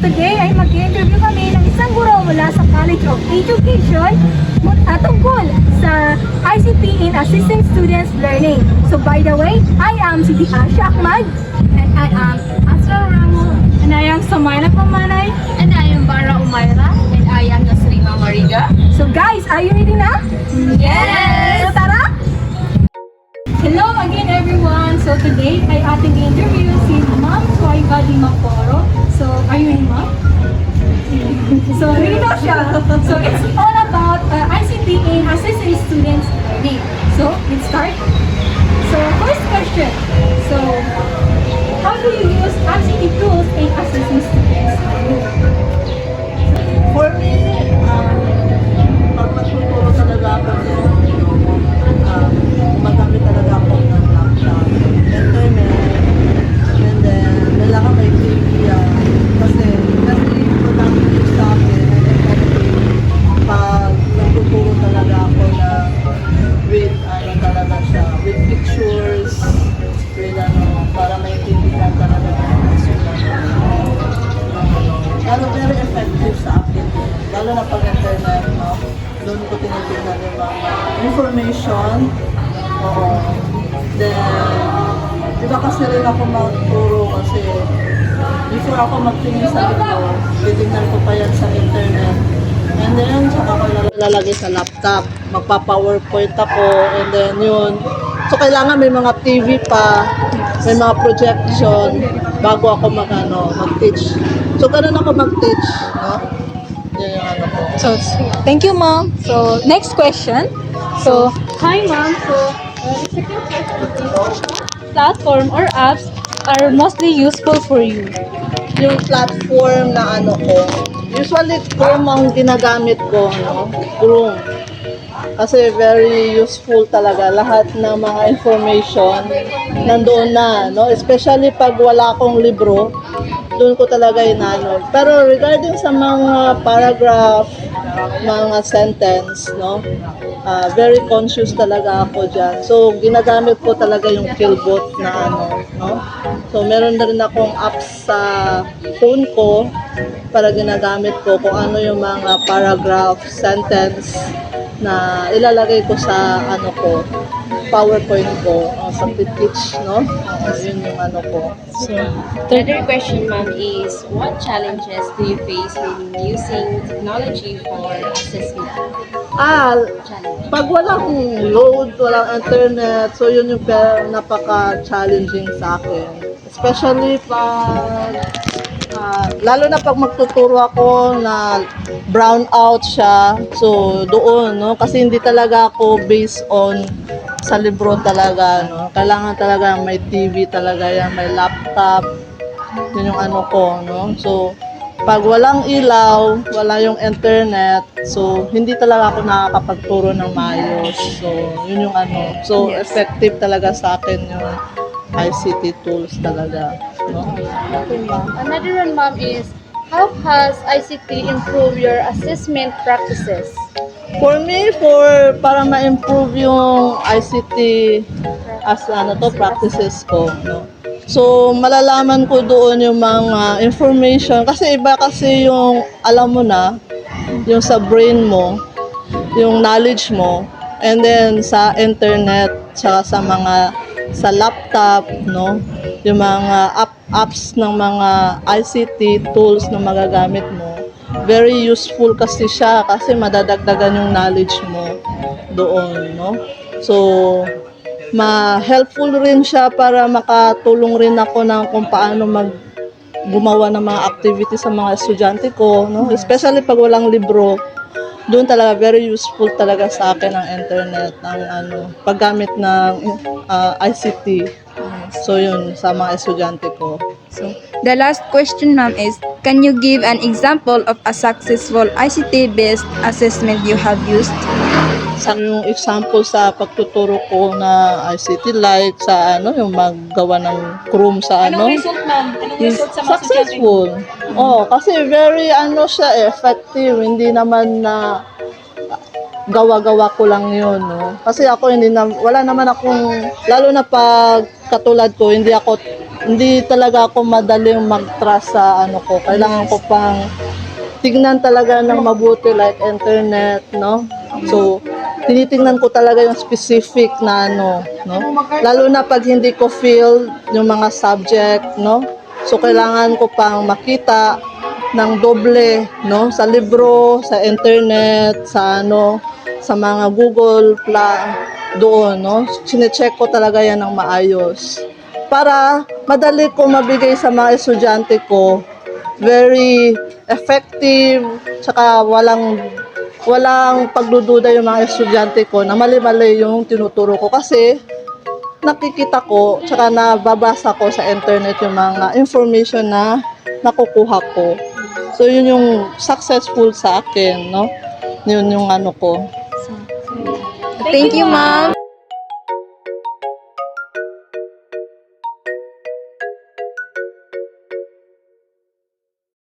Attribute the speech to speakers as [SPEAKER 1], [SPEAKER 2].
[SPEAKER 1] today ay mag-interview kami ng isang guro mula sa College of Education tungkol sa ICT in Assisting Students Learning. So by the way, I am Siti Asha Ahmad, and I am Asra Ramo, and I am Samaila Pamanay,
[SPEAKER 2] And I am Bara Umayra. And I am Nasrima Mariga.
[SPEAKER 1] So guys, are you ready na?
[SPEAKER 2] Yes!
[SPEAKER 1] So tara! Hello again everyone! So today ay ating interview si Ma'am Suwaiba Di Maporo. So are you ready, Ma'am? So ready na siya. So it's all about ICT in assisting students learning. So let's start. So first question. So how do you use ICT tools in assisting students learning?
[SPEAKER 3] For me, pag magtuturo talaga ako magamit talaga ako ng laptop, internet, and then kailangan may TV kasi very productive sa akin and effective pag nagtuturo talaga ako na with talaga siya, with pictures, with para maintindihan talaga ng estudyante. Lalo very effective sa akin, lalo na pag internet, no? Doon ko tinitingnan yung mga information. Oo. Then, iba kasi rin ako magturo kasi before ako magtingin sa libro, titingnan ko pa yan sa internet. And then, saka ko lalagay sa laptop. Magpa-PowerPoint ako, and then yun. So, kailangan may mga TV pa, may mga projection bago ako mag-teach. So, ganun ako mag-teach, no? Yan yung ano ko.
[SPEAKER 1] So, thank you, Mom. So, next question. So, hi, Mom. So, the second question, platform or apps are mostly useful for you?
[SPEAKER 3] Yung platform na ano ko, usually Chrome ang ginagamit ko, no? Chrome. Kasi very useful talaga. Lahat ng mga information nandoon na, no? Especially pag wala akong libro, doon ko talaga inano. Pero regarding sa mga paragraph, mga sentence, no? Very conscious talaga ako dyan. So, ginagamit ko talaga yung Killbot na ano, no? So, meron na rin akong apps sa phone ko para ginagamit ko kung ano yung mga paragraph, sentence na ilalagay ko sa ano ko, PowerPoint ko, sa Pitch, no? Yun yung ano ko.
[SPEAKER 1] So,
[SPEAKER 2] Another question, ma'am, is what challenges do you face when using technology for assessment?
[SPEAKER 3] Challenge. Pag walang load, walang internet, so yun yung napaka-challenging sa akin. Especially pag lalo na pag magtuturo ako na brown out siya, so doon, no? Kasi hindi talaga ako based on sa libro talaga, no? Kailangan talaga may TV talaga yan, may laptop, yun yung ano ko, no? So, pag walang ilaw, wala yung internet, so hindi talaga ako nakakapagturo ng maayos. So, yun yung ano. So, effective talaga sa akin yung ICT tools talaga, no?
[SPEAKER 2] Another one, ma'am, is how has ICT improved your assessment practices?
[SPEAKER 3] For me, para ma-improve yung ICT as practices ko, no? So, malalaman ko doon yung mga information kasi iba kasi yung alam mo na, yung sa brain mo, yung knowledge mo, and then sa internet, sa mga sa laptop, no? Yung mga apps ng mga ICT tools na magagamit mo. Very useful kasi siya kasi madadagdagan yung knowledge mo doon, no? So, helpful rin siya para makatulong rin ako ng kung paano gumawa ng mga activities sa mga estudyante ko, no? Especially pag walang libro, doon talaga very useful talaga sa akin ang internet, ang paggamit ng ICT. So yun sa mga estudyante ko.
[SPEAKER 4] So, the last question, ma'am, is can you give an example of a successful ICT-based assessment you have used?
[SPEAKER 3] Sa yung example sa pagtuturo ko na ICT like sa yung maggawa ng Chrome sa
[SPEAKER 1] anong result, Ma'am? Anong result sa mga estudyante?
[SPEAKER 3] successful. Oh, kasi very siya effective. Hindi naman na gawa-gawa ko lang yun, no? Kasi ako wala naman akong, lalo na pag katulad ko, hindi ako hindi talaga ako madaling mag-trust sa ano ko. Kailangan ko pang tignan talaga ng mabuti like internet, no? So, tinitingnan ko talaga yung specific na ano, no? Lalo na pag hindi ko feel yung mga subject, no? So, kailangan ko pang makita ng doble, no? Sa libro, sa internet, sa ano, sa mga Google doon, no? Sinecheck ko talaga yan ng maayos. Para madali ko mabigay sa mga estudyante ko, very effective, tsaka walang pagdududa yung mga estudyante ko na mali-mali yung tinuturo ko kasi nakikita ko, tsaka nababasa ko sa internet yung mga information na nakukuha ko. So, yun yung successful sa akin, no? Yun yung ano ko.
[SPEAKER 4] Thank you, ma'am.